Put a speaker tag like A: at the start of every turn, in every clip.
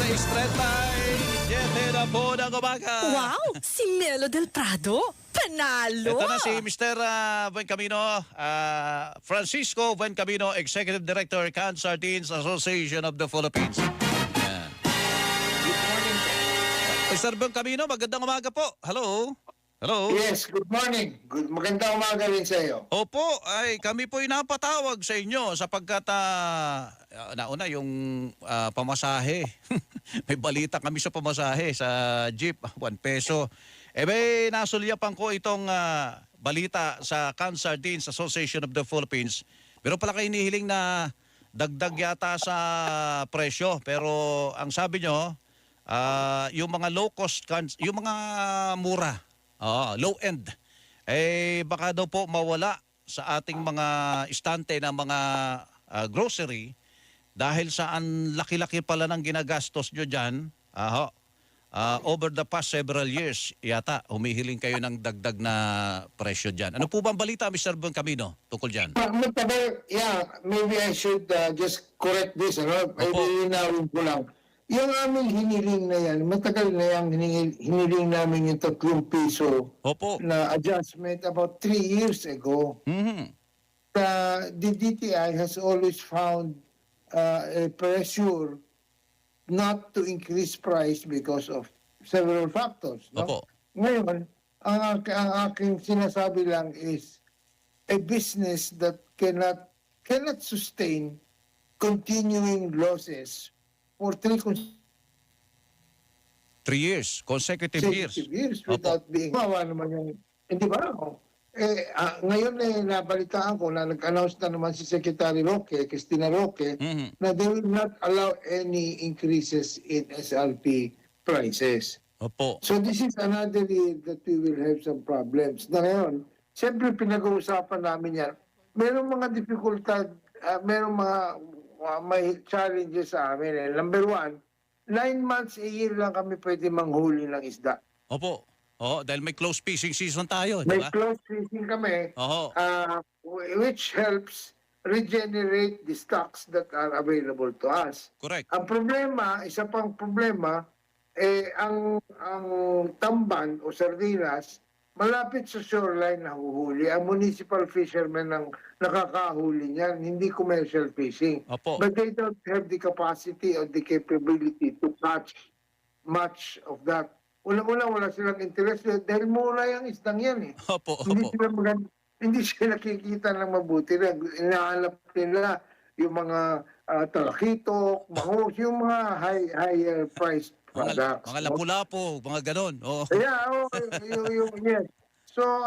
A: 6:30, 7 na po ng umaga.
B: Wow! Si Melo del Prado? Panalo!
A: Ito na si Mr. Buencamino, Francisco Buencamino, Executive Director, Can Sardines Association of the Philippines. Yan. Mr. Buencamino, magandang umaga po. Hello? Hello?
C: Yes, good morning. Magandang umaga rin sa iyo.
A: Opo, ay kami po'y napatawag sa inyo sapagkat nauna yung pamasahe. May balita kami sa pamasahe sa jeep, 1 peso. May nasulyapan ko itong balita sa Can Sardines Association of the Philippines. Pero pala kayo hinihiling na dagdag yata sa presyo. Pero ang sabi nyo, yung mga low cost cans, yung mga mura, low end, baka daw po mawala sa ating mga istante ng mga grocery dahil sa ang laki-laki pala ng ginagastos nyo dyan. Over the past several years, yata, humihiling kayo ng dagdag na presyo dyan. Ano po bang balita, Mr. Buencamino, tungkol dyan?
C: Maybe I should just correct this. Ilinawin ko lang. Yung aming hiniling na yan, matagal na yung hiniling namin yung 3 piso
A: Opo.
C: na adjustment about 3 years ago.
A: Mhm.
C: The DTI has always found a pressure not to increase price because of several factors. No?
A: Opo.
C: Ngayon, ang aking sinasabi lang is a business that cannot sustain continuing losses for 3
A: years, consecutive years.
C: without being... Mawa naman yung... Hindi ba ako? Ngayon nabalitaan ko na nag-announce na naman si Secretary Roque, Cristina Roque,
A: Mhm.
C: na they will not allow any increases in SRP prices.
A: Opo.
C: So this is another year that we will have some problems. Na ngayon, siyempre pinag-uusapan namin yan. Merong mga dificultad, merong mga may challenges sa amin. Number 1, 9 months a year lang kami pwede manghuli ng isda.
A: Opo. Dahil may close fishing season tayo, di
C: May
A: ba?
C: close fishing kami,
A: Oho.
C: which helps regenerate the stocks that are available to us.
A: Correct.
C: Ang problema, isa pang problema, ang tamban o sardinas, malapit sa shoreline nahuhuli. Ang municipal fishermen ang nakakahuli niyan, hindi commercial fishing.
A: Opo.
C: But they don't have the capacity or the capability to catch much of that. Una-una, wala silang interest dahil mura yung isdang yan eh.
A: Opo.
C: Hindi sila nakikita ng mabuti na inahanap nila yung mga talakitok, bangus, yung mga higher priced products.
A: Mga lapu-lapu, mga ganon.
C: Yes. So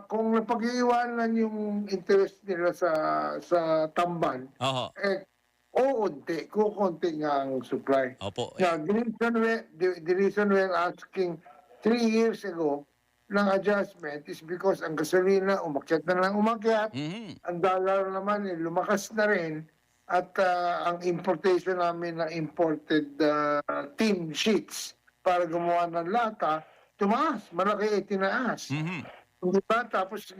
C: kung napag-iiwanan yung interest nila sa tamban,
A: Oho.
C: kukunti nga ang supply.
A: Opo.
C: Now, the reason we're asking 3 years ago ng adjustment is because ang gasolina umakyat na lang umakyat,
A: Mhm.
C: ang dollar naman lumakas na rin, at ang importation namin ng imported tin sheets para gumawa ng lata, tumaas, malaki itinaas.
A: Mhm.
C: Di ba? Tapos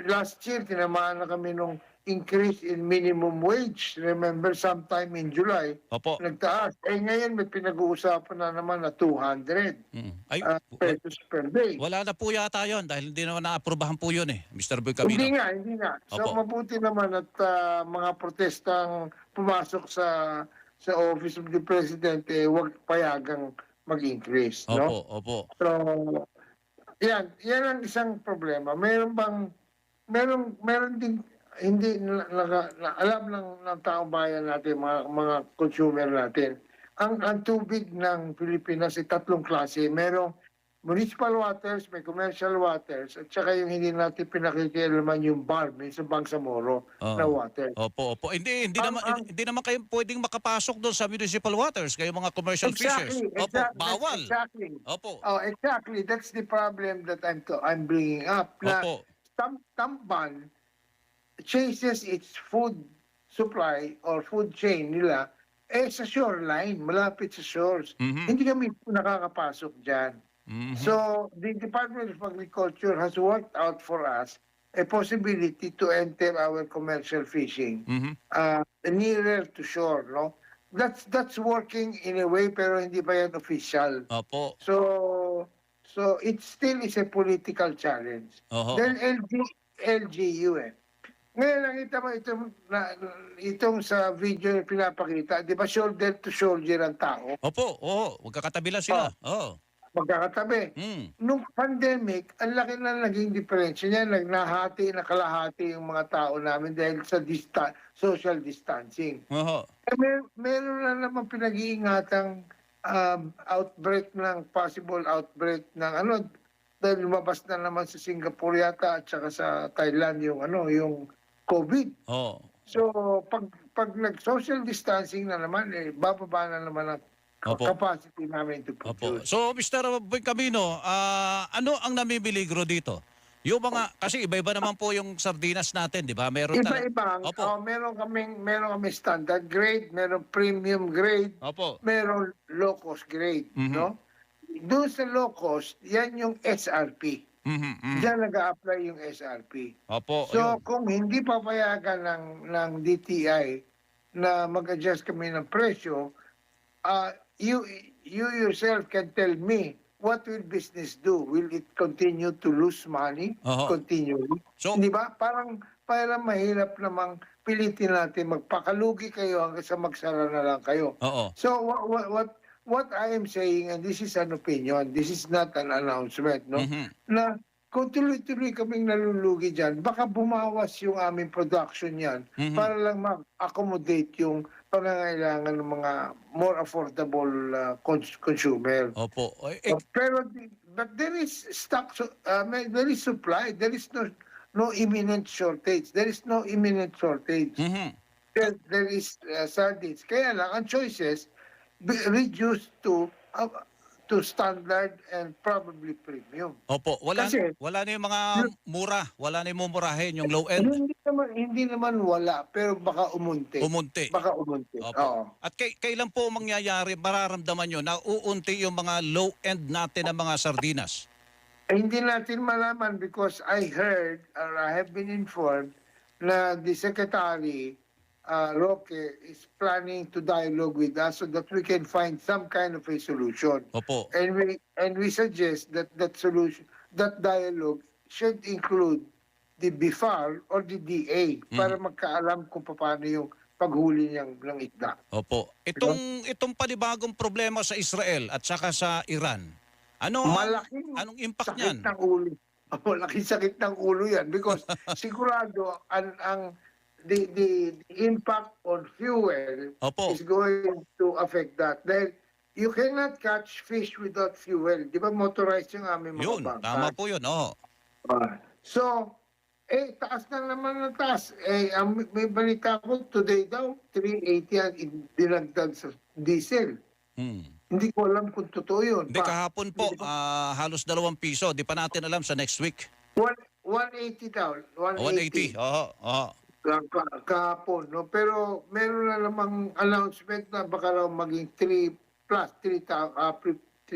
C: last year, tinamaan na kami nung increase in minimum wage. Remember, sometime in July,
A: Opo.
C: nagtaas. Ngayon, may pinag-uusapan na naman na 200
A: Ay,
C: pesos per day.
A: wala na po yata yun dahil hindi naman na-aprobahan po yun Mr.
C: Hindi
A: Buencamino.
C: nga. So,
A: Opo.
C: mabuti naman at mga protestang pumasok sa Office of the President, huwag payagang mag-increase. No?
A: Opo.
C: So, yan ang isang problema. Meron din hindi alam ng taong bayan natin, mga consumer natin. Ang tubig ng Pilipinas ay 3 klase. Merong municipal waters, may commercial waters, at saka yung hindi natin pinakikialaman yung barb, yung sa Bangsamoro na water.
A: Opo. Hindi naman kayo pwedeng makapasok doon sa municipal waters, kayo mga commercial fishers. Opo, bawal.
C: Exactly.
A: Opo.
C: Exactly. That's the problem that I'm bringing up.
A: Opo.
C: Na Tamban chases its food supply or food chain nila sa shoreline, malapit sa shores.
A: Mhm.
C: Hindi kami nakakapasok dyan.
A: Mhm.
C: So, the Department of Agriculture has worked out for us a possibility to enter our commercial fishing
A: Mhm.
C: nearer to shore, no? that's working in a way pero hindi pa yan official.
A: Opo.
C: So it still is a political challenge.
A: Oho.
C: Then LGU eh. Ngayon nakita mo itong sa video na pinapakita, di ba shoulder to shoulder ang tao?
A: Opo, oo. Magkakatabi lang sila. Oo.
C: Magkakatabi.
A: Mm.
C: Nung pandemic, ang laki na naging diferensya niya. Nakalahati yung mga tao namin dahil sa social distancing.
A: Oho.
C: Meron na naman pinag-iingatang possible outbreak ng dahil lumabas na naman sa Singapore yata at saka sa Thailand yung COVID.
A: Oo.
C: So, pag nag-social distancing na naman, bababa na naman ang
A: Opo.
C: capacity namin to
A: Opo.
C: produce.
A: So, Mr. Boy Camino, ano ang namibiligro dito? Yung mga, kasi iba-iba naman po yung sardinas natin, di ba? Meron
C: Iba-iba.
A: Opo.
C: Meron kaming standard grade, meron premium grade,
A: Opo.
C: meron low cost grade,
A: Mhm.
C: no? Doon sa low cost, yan yung SRP.
A: Mhm, mhm.
C: Diyan nag-a-apply yung SRP.
A: Opo.
C: So,
A: ayun.
C: kung hindi papayagan ng DTI na mag-adjust kami ng presyo, you yourself can tell me, what will business do? Will it continue to lose money?
A: Oho.
C: Continually?
A: So,
C: Di ba? Parang mahirap namang pilitin natin magpakalugi kayo hanggang sa magsara na lang kayo.
A: oo.
C: So what I am saying, and this is an opinion, this is not an announcement, no?
A: Mhm.
C: Na kung tuloy-tuloy kaming nalulugi dyan, baka bumawas yung aming production yan
A: Mhm.
C: para lang ma-accommodate yung pangangailangan ng mga more affordable consumer.
A: Opo.
C: But there is stock, there is supply, there is no imminent shortage. There is no imminent shortage.
A: Mhm.
C: There is sardines. Kaya lang, ang choices reduced to standard and probably premium.
A: Opo. Wala
C: Kasi-
A: na yung mga mura. Wala na yung mumurahin, yung low end.
C: Hindi naman wala, pero baka umunti.
A: Umunti.
C: Baka umunti.
A: Opo.
C: Oo.
A: At kailan po mangyayari, mararamdaman nyo na uunti yung mga low end natin ng mga sardinas?
C: Hindi natin malaman because I heard or I have been informed na the Secretary Roque is planning to dialogue with us so that we can find some kind of a solution.
A: Opo.
C: And we suggest that that dialogue should include the BIFAR or the DA para magkaalam kung paano yung paghuli ng isda.
A: Opo. Itong panibagong problema sa Israel at saka sa Iran, anong impact niyan?
C: sakit ng ulo. Malaking sakit ng ulo yan because sigurado the impact on fuel
A: Opo.
C: is going to affect that. Dahil you cannot catch fish without fuel. Di ba motorized yung aming mga
A: Yun,
C: bangka?
A: tama po yun. Oo.
C: So, taas na naman ng taas. May balita ko, today daw, 380 ang dinagdag sa diesel.
A: Hmm.
C: Hindi ko alam kung totoo yun.
A: Hindi, kahapon po, halos 2 piso. Di pa natin alam sa next week.
C: 180 daw.
A: 180. Oo.
C: Kahapon. No? Pero meron na namang announcement na baka raw maging 3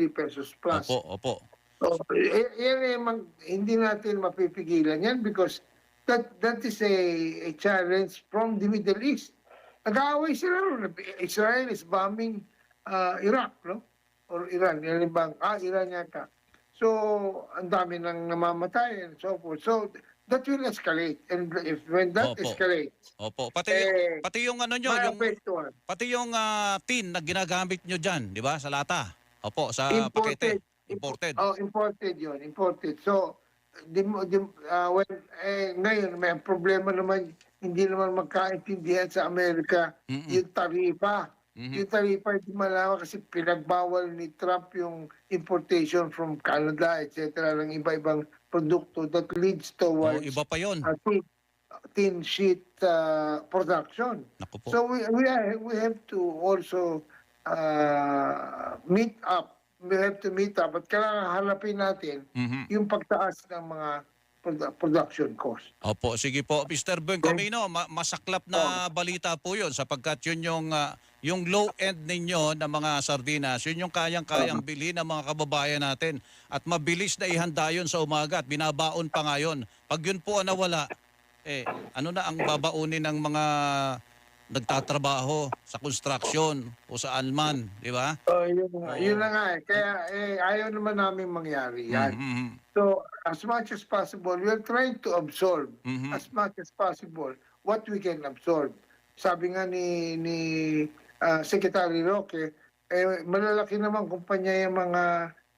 C: pesos plus.
A: Opo.
C: So, hindi natin mapipigilan yan because that is a challenge from the Middle East. Nag-aaway sila. Israel is bombing Iraq, no? Or Iran. Iran yata. So, ang dami nang namamatay and so forth. So, that will escalate. And when that
A: Opo.
C: escalates,
A: Opo. Pati yung ano nyo,
C: maapektuhan.
A: pati yung tin na ginagamit nyo dyan, di ba? Sa lata. Opo, sa pakete. Imported.
C: Imported yun. Imported. So, ngayon, may problema naman, hindi naman magkaintindihan sa Amerika yung taripa. Yung taripa, hindi malaman kasi pinagbawal ni Trump yung importation from Canada, etc. ng iba-ibang produkto that leads towards
A: Iba pa yun.
C: tin sheet production.
A: Naku po.
C: So we have to also meet up. We have to meet up at kailangan hanapin natin yung pagtaas ng mga production cost.
A: Opo, sige po. Mr. Ben Camino, masaklap na balita po yun sapagkat yun yung low end ninyo ng mga sardinas, yun yung kayang-kayang bili ng mga kababayan natin. At mabilis na ihanda yun sa umaga at binabaon pa ngayon. Pag yun po ang nawala, ano na ang babaunin ng mga nagtatrabaho sa construction o saan man, di ba?
C: Yun na nga eh. Kaya ayaw naman namin mangyari yan.
A: Mhm.
C: So, as much as possible, we are trying to absorb
A: Mhm.
C: as much as possible what we can absorb. Sabi nga ni Secretary Roque, malalaki naman kumpanya yung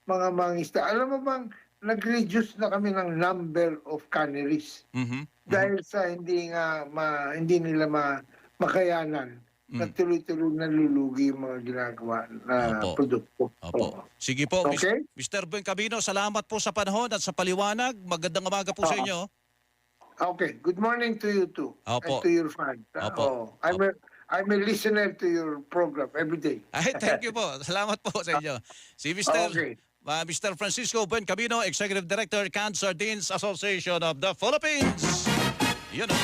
C: mga mangisda. Alam mo bang, nag-reduce na kami ng number of canneries
A: Mhm.
C: dahil sa hindi nila makayanan na tuloy-tuloy nalulugi yung mga ginagawa na
A: Opo.
C: produkto.
A: Opo. Sige po,
C: Okay?
A: Mr. Ben Camino, salamat po sa panahon at sa paliwanag. Magandang umaga po sa inyo.
C: Okay. Good morning to you too.
A: Opo.
C: And to your fans.
A: Opo.
C: I'm a listener to your program every day.
A: Ay, thank you po. Salamat po sa inyo. Si Mr.
C: Okay.
A: Mr. Francisco Ben Camino, Executive Director, Canned Sardines Association of the Philippines. Yun o.